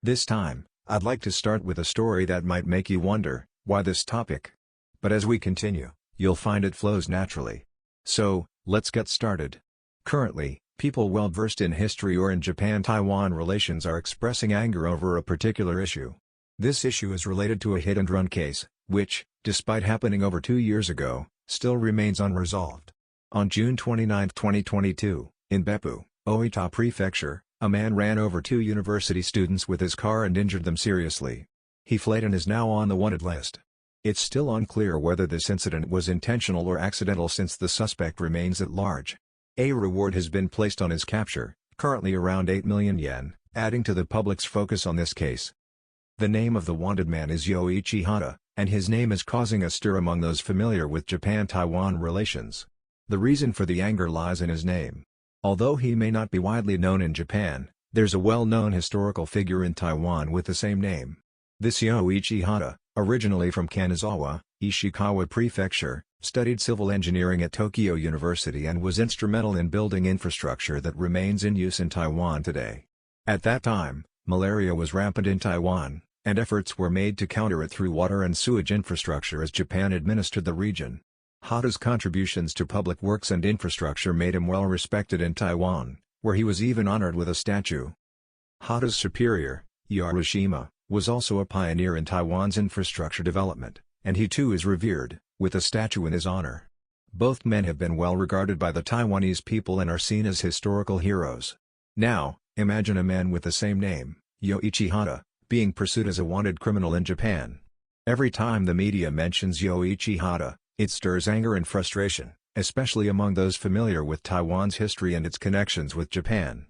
This time, I'd like to start with a story that might make you wonder, why this topic? But as we continue, you'll find it flows naturally. So, let's get started. Currently, people well versed in history or in Japan-Taiwan relations are expressing anger over a particular issue. This issue is related to a hit-and-run case, which, despite happening over 2 years ago, still remains unresolved. On June 29, 2022, in Beppu, Oita Prefecture, a man ran over 2 university students with his car and injured them seriously. He fled and is now on the wanted list. It's still unclear whether this incident was intentional or accidental since the suspect remains at large. A reward has been placed on his capture, currently around 8 million yen, adding to the public's focus on this case. The name of the wanted man is Yoichi Hata, and his name is causing a stir among those familiar with Japan-Taiwan relations. The reason for the anger lies in his name. Although he may not be widely known in Japan, there's a well-known historical figure in Taiwan with the same name. This Yoichi Hata, originally from Kanazawa, Ishikawa Prefecture, studied civil engineering at Tokyo University and was instrumental in building infrastructure that remains in use in Taiwan today. At that time, malaria was rampant in Taiwan, and efforts were made to counter it through water and sewage infrastructure as Japan administered the region. Hata's contributions to public works and infrastructure made him well respected in Taiwan, where he was even honored with a statue. Hata's superior, Yarushima, was also a pioneer in Taiwan's infrastructure development, and he too is revered, with a statue in his honor. Both men have been well regarded by the Taiwanese people and are seen as historical heroes. Now, imagine a man with the same name, Yoichi Hata, being pursued as a wanted criminal in Japan. Every time the media mentions Yoichi Hata, it stirs anger and frustration, especially among those familiar with Taiwan's history and its connections with Japan.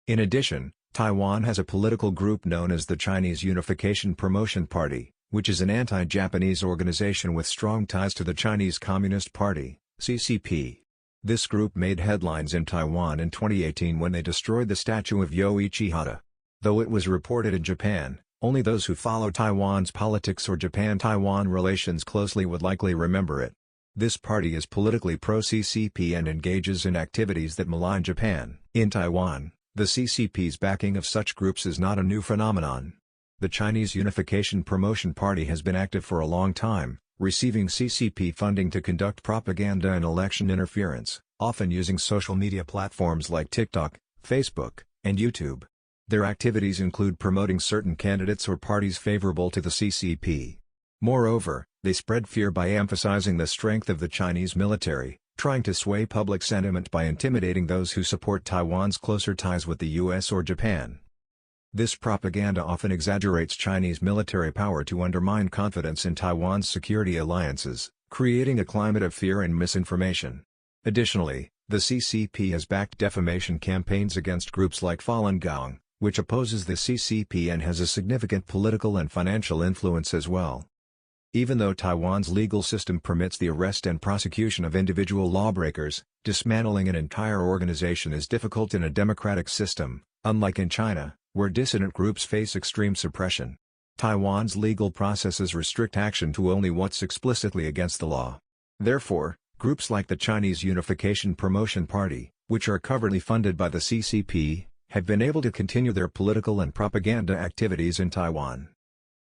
In addition, Taiwan has a political group known as the Chinese Unification Promotion Party, which is an anti-Japanese organization with strong ties to the Chinese Communist Party, CCP. This group made headlines in Taiwan in 2018 when they destroyed the statue of Yoichi Hata. Though it was reported in Japan, only those who follow Taiwan's politics or Japan-Taiwan relations closely would likely remember it. This party is politically pro-CCP and engages in activities that malign Japan. In Taiwan, the CCP's backing of such groups is not a new phenomenon. The Chinese Unification Promotion Party has been active for a long time, receiving CCP funding to conduct propaganda and election interference, often using social media platforms like TikTok, Facebook, and YouTube. Their activities include promoting certain candidates or parties favorable to the CCP. Moreover, they spread fear by emphasizing the strength of the Chinese military, trying to sway public sentiment by intimidating those who support Taiwan's closer ties with the U.S. or Japan. This propaganda often exaggerates Chinese military power to undermine confidence in Taiwan's security alliances, creating a climate of fear and misinformation. Additionally, the CCP has backed defamation campaigns against groups like Falun Gong, which opposes the CCP and has a significant political and financial influence as well. Even though Taiwan's legal system permits the arrest and prosecution of individual lawbreakers, dismantling an entire organization is difficult in a democratic system, unlike in China, where dissident groups face extreme suppression. Taiwan's legal processes restrict action to only what's explicitly against the law. Therefore, groups like the Chinese Unification Promotion Party, which are covertly funded by the CCP, have been able to continue their political and propaganda activities in Taiwan.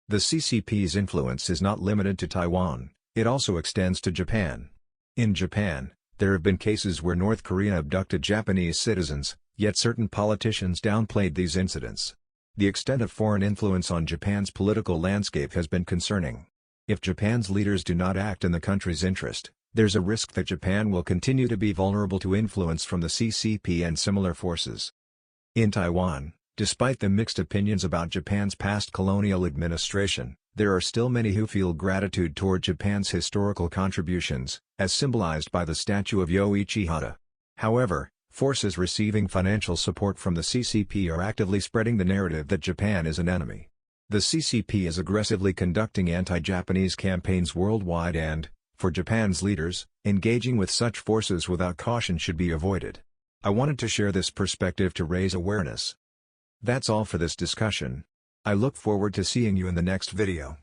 The CCP's influence is not limited to Taiwan, it also extends to Japan. In Japan, there have been cases where North Korea abducted Japanese citizens, yet certain politicians downplayed these incidents. The extent of foreign influence on Japan's political landscape has been concerning. If Japan's leaders do not act in the country's interest, there's a risk that Japan will continue to be vulnerable to influence from the CCP and similar forces. In Taiwan, despite the mixed opinions about Japan's past colonial administration, there are still many who feel gratitude toward Japan's historical contributions, as symbolized by the statue of Yoichi Hata. However, forces receiving financial support from the CCP are actively spreading the narrative that Japan is an enemy. The CCP is aggressively conducting anti-Japanese campaigns worldwide and, for Japan's leaders, engaging with such forces without caution should be avoided. I wanted to share this perspective to raise awareness. That's all for this discussion. I look forward to seeing you in the next video.